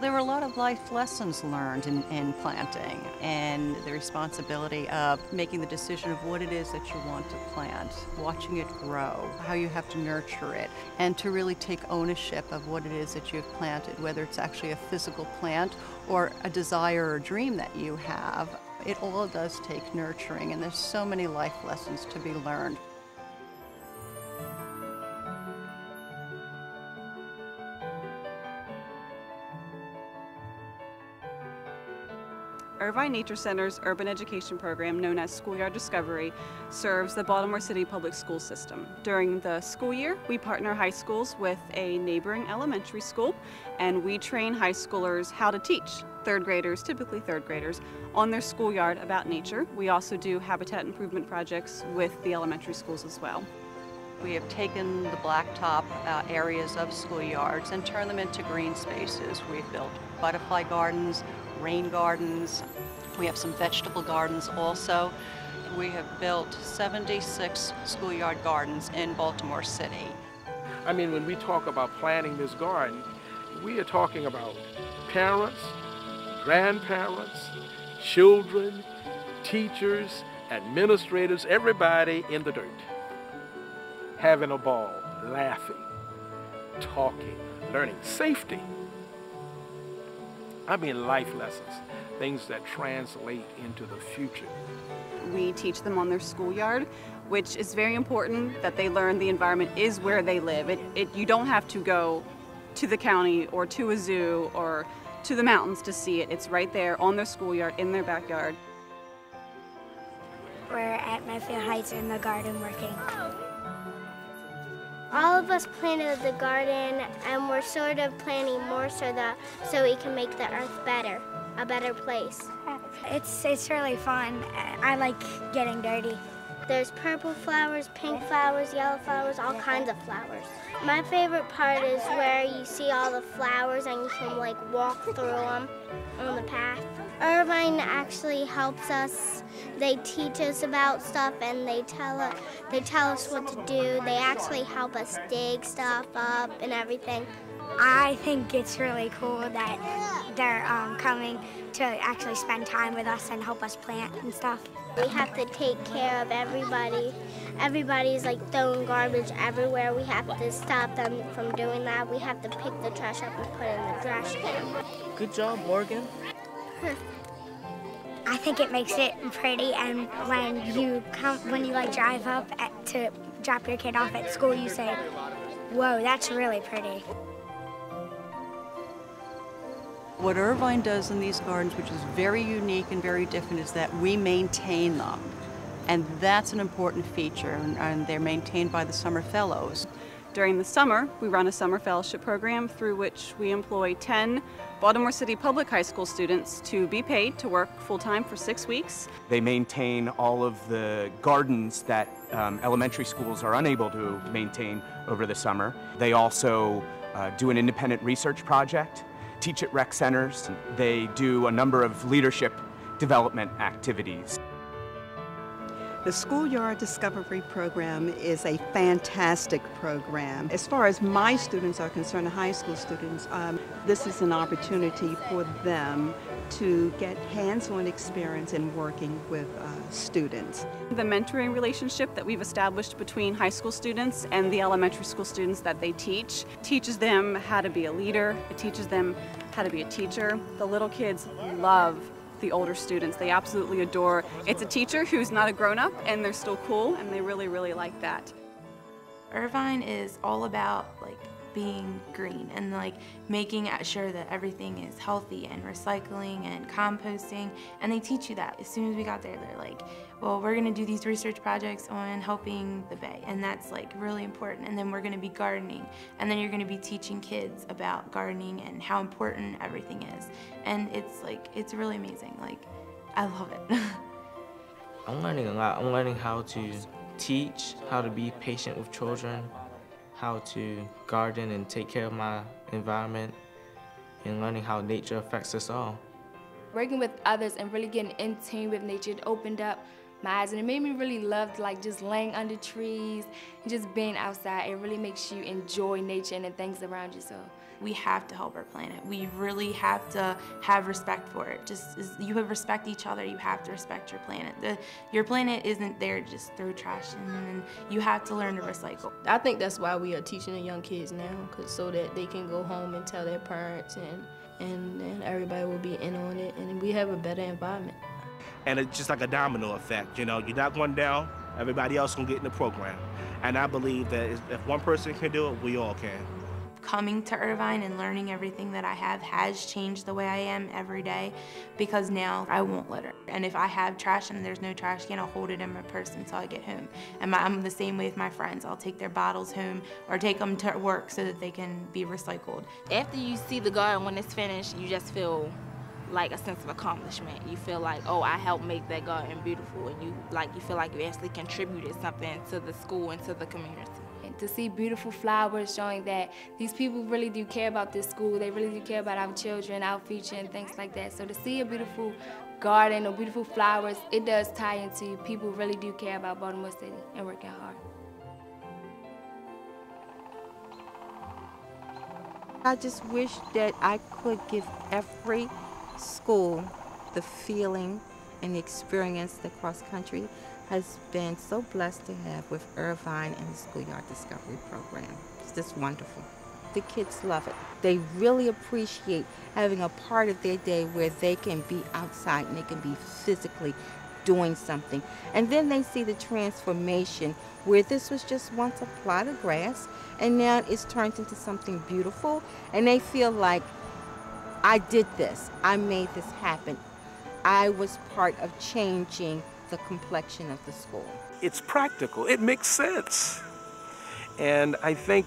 There were a lot of life lessons learned in planting, and the responsibility of making the decision of what it is that you want to plant, watching it grow, how you have to nurture it, and to really take ownership of what it is that you've planted, whether it's actually a physical plant or a desire or dream that you have. It all does take nurturing, and there's so many life lessons to be learned. Irvine Nature Center's urban education program, known as Schoolyard Discovery, serves the Baltimore City public school system. During the school year, we partner high schools with a neighboring elementary school, and we train high schoolers how to teach third graders, typically third graders, on their schoolyard about nature. We also do habitat improvement projects with the elementary schools as well. We have taken the blacktop areas of schoolyards and turned them into green spaces. We've built butterfly gardens, rain gardens. We have some vegetable gardens also. We have built 76 schoolyard gardens in Baltimore City. I mean, when we talk about planting this garden, we are talking about parents, grandparents, children, teachers, administrators, everybody in the dirt, having a ball, laughing, talking, learning, safety. I mean, life lessons, things that translate into the future. We teach them on their schoolyard, which is very important that they learn the environment is where they live. You don't have to go to the county or to a zoo or to the mountains to see it. It's right there on their schoolyard, in their backyard. We're at Medfield Heights in the garden working. All of us planted the garden, and we're sort of planting more so we can make the earth better, a better place. It's really fun. I like getting dirty. There's purple flowers, pink flowers, yellow flowers, all kinds of flowers. My favorite part is where you see all the flowers and you can walk through them on the path. Irvine actually helps us. They teach us about stuff and they tell us what to do. They actually help us dig stuff up and everything. I think it's really cool that they're coming to actually spend time with us and help us plant and stuff. We have to take care of everybody. Everybody's throwing garbage everywhere. We have to stop them from doing that. We have to pick the trash up and put it in the trash can. Good job, Morgan. I think it makes it pretty, and when you drive up to drop your kid off at school, you say, "Whoa, that's really pretty." What Irvine does in these gardens, which is very unique and very different, is that we maintain them. And that's an important feature, and they're maintained by the summer fellows. During the summer, we run a summer fellowship program through which we employ 10 Baltimore City public high school students to be paid to work full-time for 6 weeks. They maintain all of the gardens that elementary schools are unable to maintain over the summer. They also do an independent research project, teach at rec centers. They do a number of leadership development activities. The Schoolyard Discovery Program is a fantastic program. As far as my students are concerned, the high school students, this is an opportunity for them to get hands-on experience in working with students. The mentoring relationship that we've established between high school students and the elementary school students that they teach teaches them how to be a leader. It teaches them how to be a teacher. The little kids love the older students. They absolutely adore. It's a teacher who's not a grown-up and they're still cool, and they really, really like that. Irvine is all about being green and making sure that everything is healthy and recycling and composting, and they teach you that. As soon as we got there, they're like, well, we're gonna do these research projects on helping the bay, and that's really important, and then we're gonna be gardening, and then you're gonna be teaching kids about gardening and how important everything is, and it's really amazing. I love it. I'm learning a lot. I'm learning how to teach, how to be patient with children, how to garden and take care of my environment, and learning how nature affects us all. Working with others and really getting in tune with nature, it opened up my eyes, and it made me really love just laying under trees and just being outside. It really makes you enjoy nature and the things around you, so we have to help our planet. We really have to have respect for it. Just as you respect each other, you have to respect your planet. Your planet isn't there to just throw trash in, and you have to learn to recycle. I think that's why we are teaching the young kids now, so that they can go home and tell their parents, and everybody will be in on it, and we have a better environment. And it's just like a domino effect, you know, you knock one down, everybody else can get in the program. And I believe that if one person can do it, we all can. Coming to Irvine and learning everything that I have has changed the way I am every day, because now I won't litter. And if I have trash and there's no trash can, I'll hold it in my purse until I get home. And I'm the same way with my friends. I'll take their bottles home or take them to work so that they can be recycled. After you see the garden, when it's finished, you just feel like a sense of accomplishment. You feel like, oh, I helped make that garden beautiful, and you feel like you actually contributed something to the school and to the community. And to see beautiful flowers showing that these people really do care about this school, they really do care about our children, our future, and things like that. So to see a beautiful garden or beautiful flowers, it does tie into people really do care about Baltimore City and working hard. I just wish that I could give every school the feeling and the experience that cross country has been so blessed to have with Irvine and the Schoolyard Discovery Program. It's just wonderful. The kids love it. They really appreciate having a part of their day where they can be outside and they can be physically doing something. And then they see the transformation where this was just once a plot of grass and now it's turned into something beautiful, and they feel like, I did this, I made this happen. I was part of changing the complexion of the school. It's practical, it makes sense. And I think,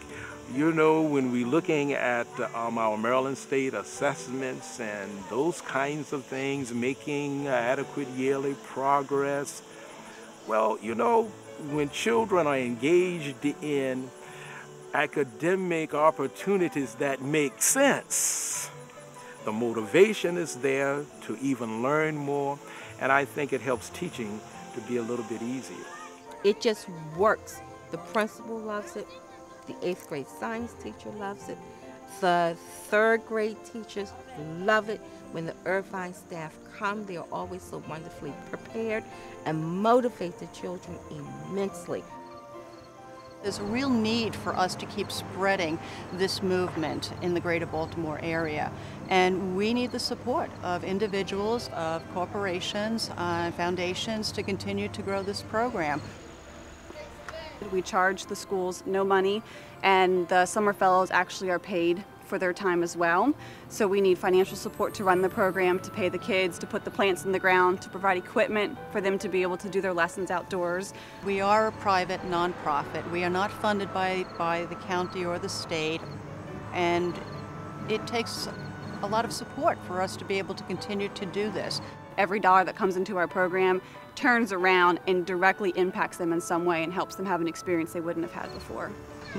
you know, when we're looking at our Maryland State assessments and those kinds of things, making adequate yearly progress, well, you know, when children are engaged in academic opportunities that make sense, the motivation is there to even learn more, and I think it helps teaching to be a little bit easier. It just works. The principal loves it. The 8th grade science teacher loves it. The 3rd grade teachers love it. When the Irvine staff come, they are always so wonderfully prepared and motivate the children immensely. There's a real need for us to keep spreading this movement in the greater Baltimore area. And we need the support of individuals, of corporations, foundations to continue to grow this program. We charge the schools no money, and the summer fellows actually are paid for their time as well. So we need financial support to run the program, to pay the kids, to put the plants in the ground, to provide equipment for them to be able to do their lessons outdoors. We are a private nonprofit. We are not funded by the county or the state, and it takes a lot of support for us to be able to continue to do this. Every dollar that comes into our program turns around and directly impacts them in some way and helps them have an experience they wouldn't have had before.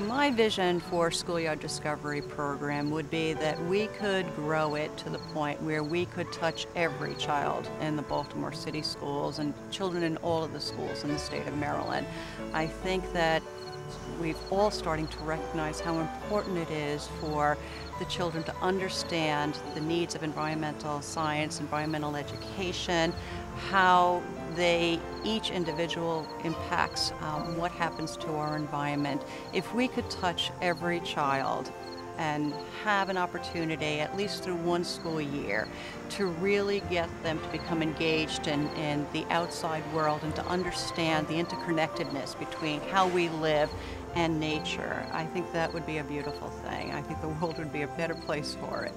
My vision for Schoolyard Discovery Program would be that we could grow it to the point where we could touch every child in the Baltimore City schools and children in all of the schools in the state of Maryland. I think that we've all starting to recognize how important it is for the children to understand the needs of environmental science, environmental education, how each individual impacts what happens to our environment. If we could touch every child and have an opportunity, at least through one school year, to really get them to become engaged in the outside world and to understand the interconnectedness between how we live and nature, I think that would be a beautiful thing. I think the world would be a better place for it.